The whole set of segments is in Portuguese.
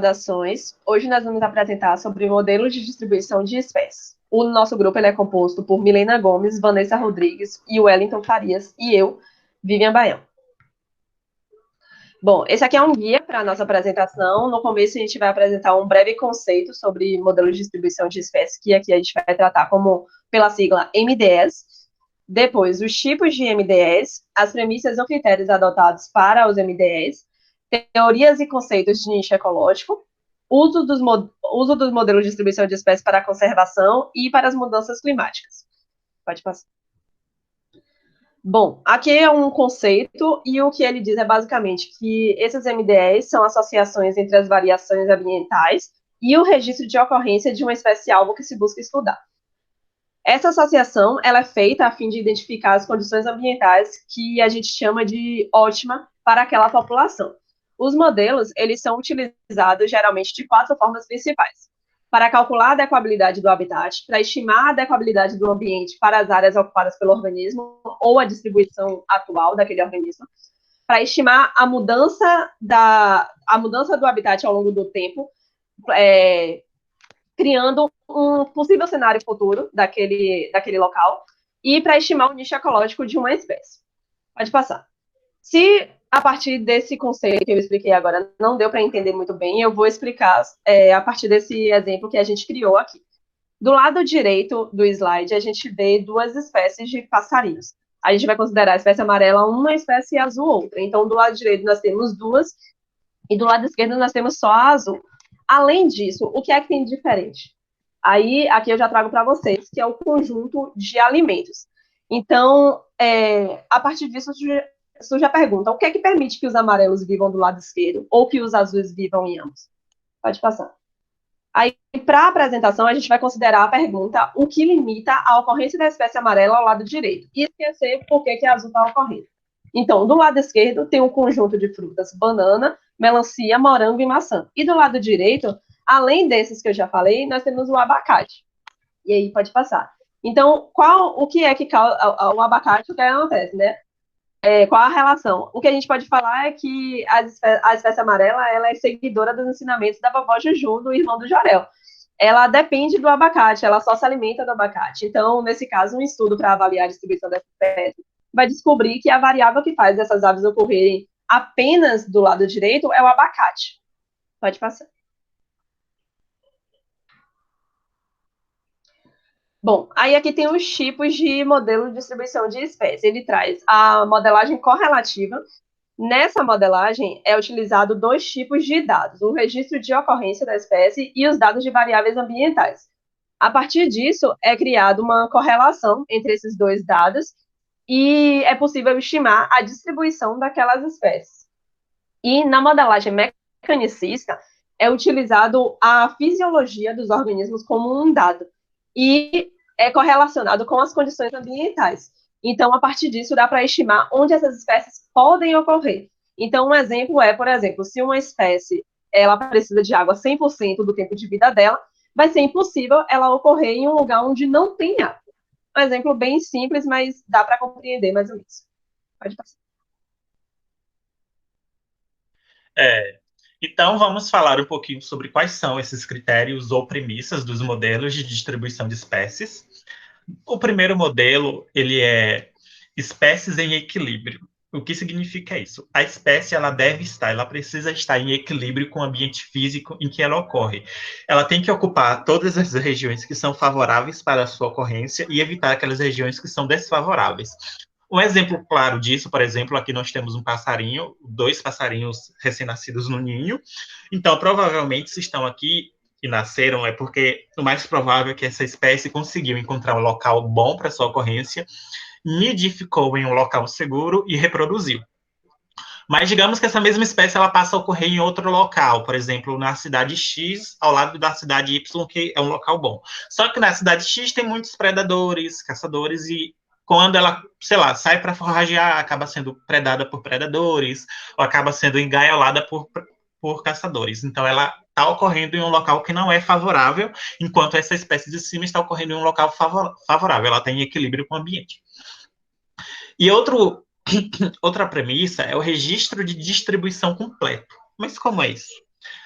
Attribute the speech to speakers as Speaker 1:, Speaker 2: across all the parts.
Speaker 1: Saudações. Hoje nós vamos apresentar sobre modelos de distribuição de espécies. O nosso grupo ele é composto por Milena Gomes, Vanessa Rodrigues e Wellington Farias e eu, Vivian Baião. Bom, esse aqui é um guia para a nossa apresentação. No começo a gente vai apresentar um breve conceito sobre modelos de distribuição de espécies, que aqui a gente vai tratar como pela sigla MDS. Depois, os tipos de MDS, as premissas ou critérios adotados para os MDS, teorias e conceitos de nicho ecológico, uso dos modelos de distribuição de espécies para a conservação e para as mudanças climáticas. Pode passar. Bom, aqui é um conceito e o que ele diz é basicamente que esses MDS são associações entre as variações ambientais e o registro de ocorrência de uma espécie-alvo que se busca estudar. Essa associação ela é feita a fim de identificar as condições ambientais que a gente chama de ótima para aquela população. Os modelos, eles são utilizados geralmente de 4 formas principais. Para calcular a adequabilidade do habitat, para estimar a adequabilidade do ambiente para as áreas ocupadas pelo organismo ou a distribuição atual daquele organismo, para estimar a mudança do habitat ao longo do tempo, criando um possível cenário futuro daquele local, e para estimar o nicho ecológico de uma espécie. Pode passar. Se a partir desse conceito que eu expliquei agora não deu para entender muito bem, eu vou explicar a partir desse exemplo que a gente criou aqui. Do lado direito do slide, a gente vê 2 espécies de passarinhos. A gente vai considerar a espécie amarela uma, a espécie azul outra. Então, do lado direito nós temos 2, e do lado esquerdo nós temos só a azul. Além disso, o que é que tem de diferente? Aí, aqui eu já trago para vocês, que é o conjunto de alimentos. Então, a partir disso, surge a pergunta: o que é que permite que os amarelos vivam do lado esquerdo ou que os azuis vivam em ambos? Pode passar. Aí, para a apresentação, a gente vai considerar a pergunta: o que limita a ocorrência da espécie amarela ao lado direito? E esquecer por que a azul está ocorrendo. Então, do lado esquerdo tem um conjunto de frutas: banana, melancia, morango e maçã. E do lado direito, além desses que eu já falei, nós temos o abacate. E aí, pode passar. Então, o que é que causa o abacate? O que acontece, né? Qual a relação? O que a gente pode falar é que a espécie amarela ela é seguidora dos ensinamentos da vovó Juju, do irmão do Jorel. Ela depende do abacate, ela só se alimenta do abacate. Então, nesse caso, um estudo para avaliar a distribuição dessa espécie vai descobrir que a variável que faz essas aves ocorrerem apenas do lado direito é o abacate. Pode passar. Bom, aí aqui tem os tipos de modelo de distribuição de espécies. Ele traz a modelagem correlativa. Nessa modelagem, é utilizado 2 tipos de dados: o registro de ocorrência da espécie e os dados de variáveis ambientais. A partir disso, é criada uma correlação entre esses 2 dados e é possível estimar a distribuição daquelas espécies. E na modelagem mecanicista, é utilizado a fisiologia dos organismos como um dado e é correlacionado com as condições ambientais. Então, a partir disso, dá para estimar onde essas espécies podem ocorrer. Então, um exemplo é, por exemplo, se uma espécie ela precisa de água 100% do tempo de vida dela, vai ser impossível ela ocorrer em um lugar onde não tem água. Um exemplo bem simples, mas dá para compreender mais ou menos. Pode passar.
Speaker 2: Então, vamos falar um pouquinho sobre quais são esses critérios ou premissas dos modelos de distribuição de espécies. O primeiro modelo, ele é espécies em equilíbrio. O que significa isso? A espécie, ela precisa estar em equilíbrio com o ambiente físico em que ela ocorre. Ela tem que ocupar todas as regiões que são favoráveis para a sua ocorrência e evitar aquelas regiões que são desfavoráveis. Um exemplo claro disso, por exemplo, aqui nós temos um passarinho, 2 passarinhos recém-nascidos no ninho. Então, provavelmente, se estão aqui e nasceram, é porque o mais provável é que essa espécie conseguiu encontrar um local bom para sua ocorrência, nidificou em um local seguro e reproduziu. Mas digamos que essa mesma espécie ela passa a ocorrer em outro local, por exemplo, na cidade X, ao lado da cidade Y, que é um local bom. Só que na cidade X tem muitos predadores, caçadores, e quando ela, sei lá, sai para forragear, acaba sendo predada por predadores, ou acaba sendo engaiolada por caçadores. Então, ela está ocorrendo em um local que não é favorável, enquanto essa espécie de cima está ocorrendo em um local favorável. Ela tem equilíbrio com o ambiente. E outra premissa é o registro de distribuição completo. Mas como é isso?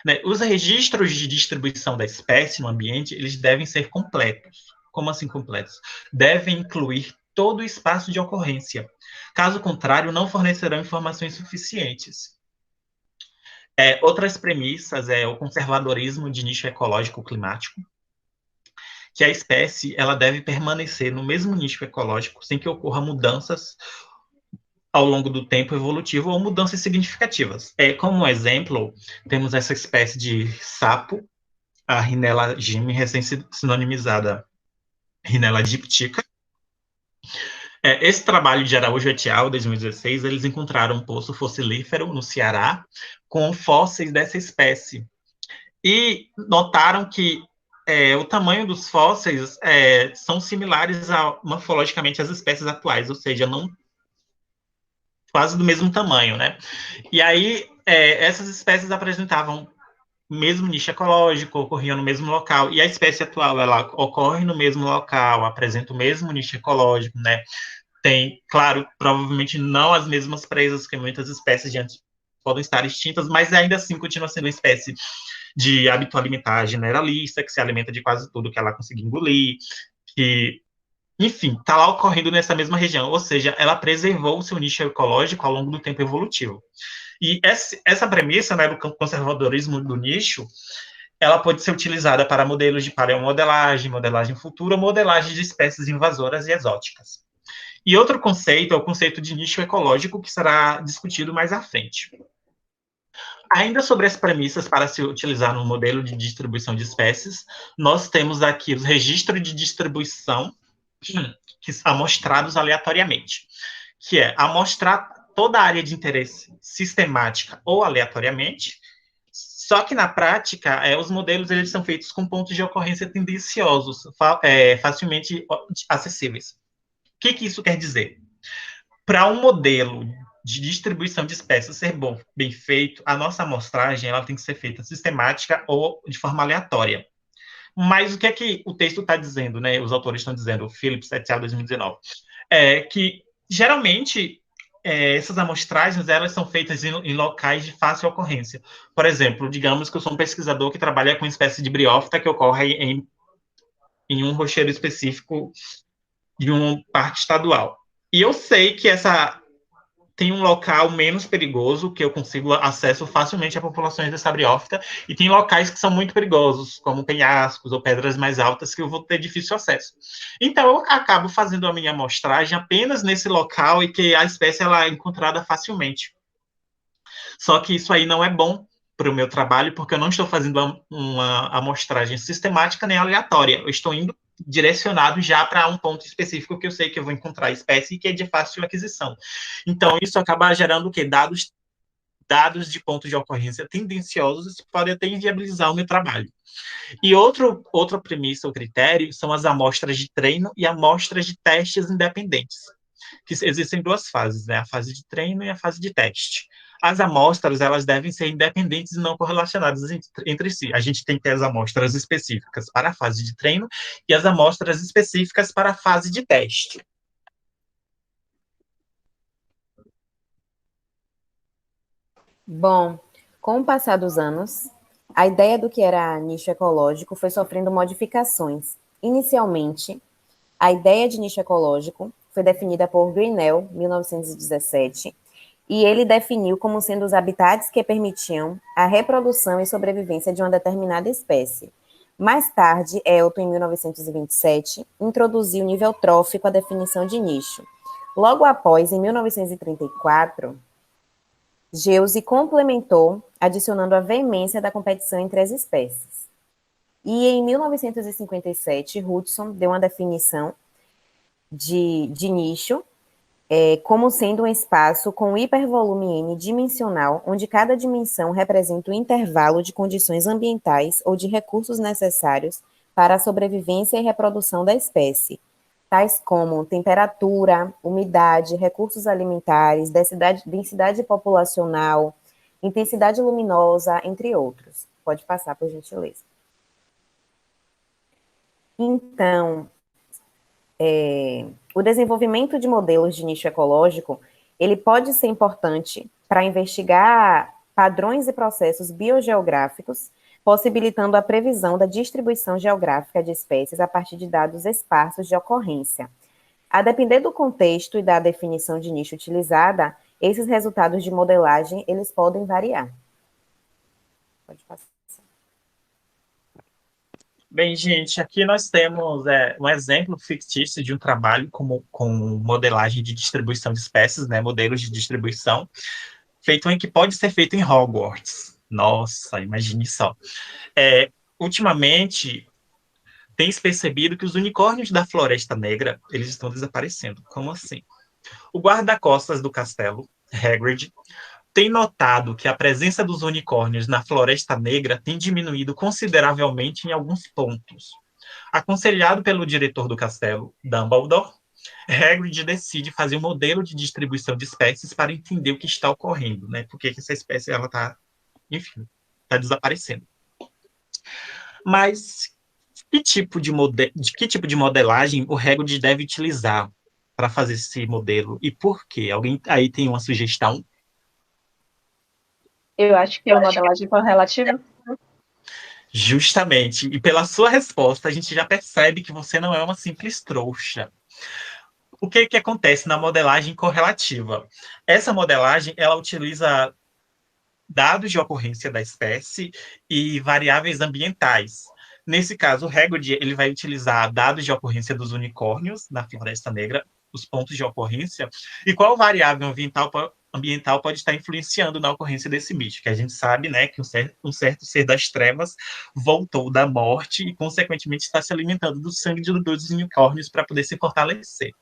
Speaker 2: Né? Os registros de distribuição da espécie no ambiente, eles devem ser completos. Como assim completos? Devem incluir todo o espaço de ocorrência. Caso contrário, não fornecerão informações suficientes. Outras premissas é o conservadorismo de nicho ecológico climático, que a espécie ela deve permanecer no mesmo nicho ecológico sem que ocorra mudanças ao longo do tempo evolutivo ou mudanças significativas. Como exemplo, temos essa espécie de sapo, a Rhinella gimi, recém-sinonimizada Rhinella diptyca. Esse trabalho de Araújo et al., 2016, eles encontraram um poço fossilífero no Ceará com fósseis dessa espécie. E notaram que o tamanho dos fósseis são similares morfologicamente às espécies atuais, ou seja, não quase do mesmo tamanho, né? E aí, essas espécies apresentavam o mesmo nicho ecológico, ocorriam no mesmo local, e a espécie atual, ela ocorre no mesmo local, apresenta o mesmo nicho ecológico, né? Tem, claro, provavelmente não as mesmas presas que muitas espécies de antes podem estar extintas, mas ainda assim continua sendo uma espécie de hábito alimentar generalista, que se alimenta de quase tudo que ela conseguir engolir, que enfim, está lá ocorrendo nessa mesma região, ou seja, ela preservou o seu nicho ecológico ao longo do tempo evolutivo. E essa premissa, né, do conservadorismo do nicho, ela pode ser utilizada para modelos de paleomodelagem, modelagem futura, modelagem de espécies invasoras e exóticas. E outro conceito é o conceito de nicho ecológico, que será discutido mais à frente. Ainda sobre as premissas para se utilizar no modelo de distribuição de espécies, nós temos aqui os registros de distribuição que são amostrados aleatoriamente, que é amostrar toda a área de interesse sistemática ou aleatoriamente, só que na prática, os modelos eles são feitos com pontos de ocorrência tendenciosos, facilmente acessíveis. O que isso quer dizer? Para um modelo de distribuição de espécies ser bem feito, a nossa amostragem ela tem que ser feita sistemática ou de forma aleatória. Mas o que é que o texto está dizendo, né? Os autores estão dizendo, Phillips et al. 2019, que geralmente essas amostragens elas são feitas em locais de fácil ocorrência. Por exemplo, digamos que eu sou um pesquisador que trabalha com espécie de briófita que ocorre em um rochedo específico de um parque estadual. E eu sei que essa tem um local menos perigoso, que eu consigo acesso facilmente a populações dessa briófita, e tem locais que são muito perigosos, como penhascos ou pedras mais altas, que eu vou ter difícil acesso. Então, eu acabo fazendo a minha amostragem apenas nesse local e que a espécie ela é encontrada facilmente. Só que isso aí não é bom para o meu trabalho, porque eu não estou fazendo uma amostragem sistemática nem aleatória. Eu estou indo direcionado já para um ponto específico que eu sei que eu vou encontrar a espécie e que é de fácil aquisição. Então, isso acaba gerando o quê? Dados de pontos de ocorrência tendenciosos que podem até inviabilizar o meu trabalho. E outra premissa ou critério são as amostras de treino e amostras de testes independentes, que existem duas fases, né? A fase de treino e a fase de teste. As amostras, elas devem ser independentes e não correlacionadas entre si. A gente tem que ter as amostras específicas para a fase de treino e as amostras específicas para a fase de teste.
Speaker 3: Bom, com o passar dos anos, a ideia do que era nicho ecológico foi sofrendo modificações. Inicialmente, a ideia de nicho ecológico foi definida por Grinnell, 1917, e ele definiu como sendo os habitats que permitiam a reprodução e sobrevivência de uma determinada espécie. Mais tarde, Elton, em 1927, introduziu o nível trófico à definição de nicho. Logo após, em 1934, Geuze complementou, adicionando a veemência da competição entre as espécies. E em 1957, Hudson deu uma definição de nicho como sendo um espaço com hipervolume N dimensional, onde cada dimensão representa um intervalo de condições ambientais ou de recursos necessários para a sobrevivência e reprodução da espécie, tais como temperatura, umidade, recursos alimentares, densidade populacional, intensidade luminosa, entre outros. Pode passar, por gentileza. Então, o desenvolvimento de modelos de nicho ecológico, ele pode ser importante para investigar padrões e processos biogeográficos, possibilitando a previsão da distribuição geográfica de espécies a partir de dados esparsos de ocorrência. A depender do contexto e da definição de nicho utilizada, esses resultados de modelagem, eles podem variar. Pode passar.
Speaker 2: Bem, gente, aqui nós temos um exemplo fictício de um trabalho com modelagem de distribuição de espécies, né, modelos de distribuição, que pode ser feito em Hogwarts. Nossa, imagine só. Ultimamente, tem se percebido que os unicórnios da Floresta Negra, eles estão desaparecendo. Como assim? O guarda-costas do castelo, Hagrid, tem notado que a presença dos unicórnios na Floresta Negra tem diminuído consideravelmente em alguns pontos. Aconselhado pelo diretor do castelo, Dumbledore, Hagrid decide fazer um modelo de distribuição de espécies para entender o que está ocorrendo, né? Por que essa espécie está, enfim, está desaparecendo. Mas que tipo de modelagem o Hagrid deve utilizar para fazer esse modelo e por quê? Alguém aí tem uma sugestão?
Speaker 1: Eu acho que é uma modelagem correlativa.
Speaker 2: Justamente. E pela sua resposta, a gente já percebe que você não é uma simples trouxa. O que acontece na modelagem correlativa? Essa modelagem, ela utiliza dados de ocorrência da espécie e variáveis ambientais. Nesse caso, o Hagrid ele vai utilizar dados de ocorrência dos unicórnios na Floresta Negra, os pontos de ocorrência, e qual variável ambiental pode estar influenciando na ocorrência desse bicho, que a gente sabe, né, que um certo ser das trevas voltou da morte e, consequentemente, está se alimentando do sangue dos unicórnios para poder se fortalecer.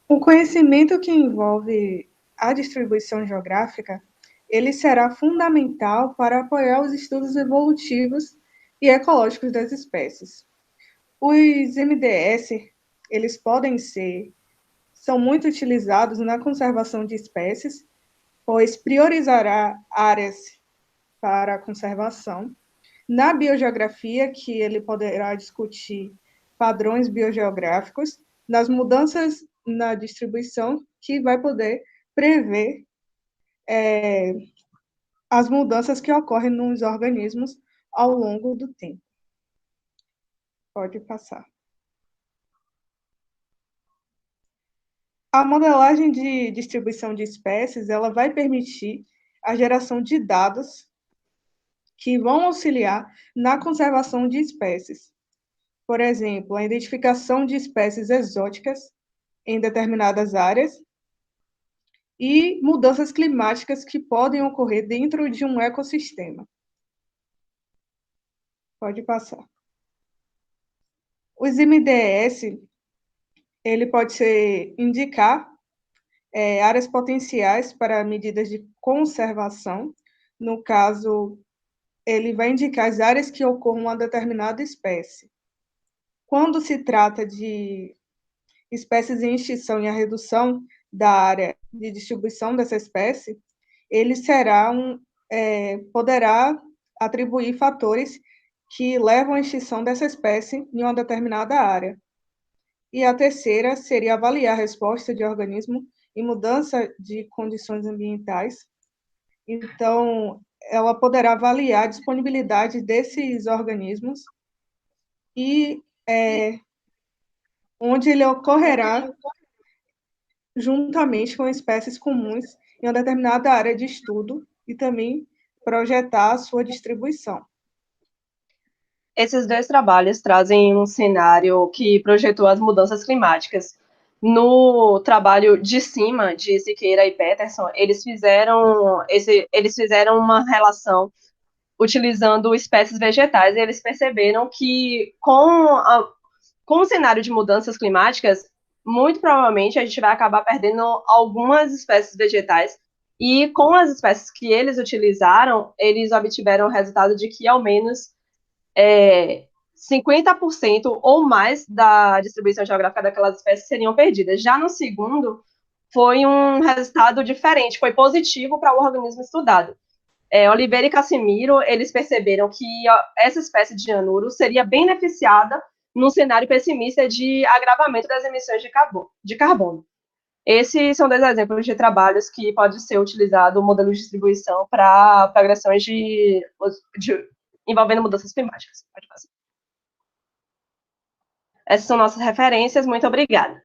Speaker 4: O conhecimento que envolve a distribuição geográfica, ele será fundamental para apoiar os estudos evolutivos e ecológicos das espécies. Os MDS, eles são muito utilizados na conservação de espécies, pois priorizará áreas para a conservação. Na biogeografia, que ele poderá discutir padrões biogeográficos, nas mudanças na distribuição, que vai poder prever as mudanças que ocorrem nos organismos ao longo do tempo. Pode passar. A modelagem de distribuição de espécies, ela vai permitir a geração de dados que vão auxiliar na conservação de espécies. Por exemplo, a identificação de espécies exóticas em determinadas áreas e mudanças climáticas que podem ocorrer dentro de um ecossistema. Pode passar. Os MDS, ele pode indicar áreas potenciais para medidas de conservação. No caso, ele vai indicar as áreas que ocorram uma determinada espécie. Quando se trata de espécies em extinção e a redução da área de distribuição dessa espécie, ele poderá atribuir fatores que levam à extinção dessa espécie em uma determinada área. E a terceira seria avaliar a resposta de organismo em mudança de condições ambientais. Então, ela poderá avaliar a disponibilidade desses organismos e onde ele ocorrerá juntamente com espécies comuns em uma determinada área de estudo e também projetar a sua distribuição.
Speaker 1: Esses dois trabalhos trazem um cenário que projetou as mudanças climáticas. No trabalho de cima, de Siqueira e Peterson, eles fizeram uma relação utilizando espécies vegetais, e eles perceberam que com o cenário de mudanças climáticas, muito provavelmente a gente vai acabar perdendo algumas espécies vegetais, e com as espécies que eles utilizaram, eles obtiveram o resultado de que ao menos 50% ou mais da distribuição geográfica daquelas espécies seriam perdidas. Já no segundo, foi um resultado diferente, foi positivo para o organismo estudado. Oliveira e Casimiro, eles perceberam que essa espécie de anuro seria beneficiada num cenário pessimista de agravamento das emissões de carbono. Esses são 2 exemplos de trabalhos que pode ser utilizado o modelo de distribuição para agressões envolvendo mudanças climáticas. Pode passar. Essas são nossas referências. Muito obrigada.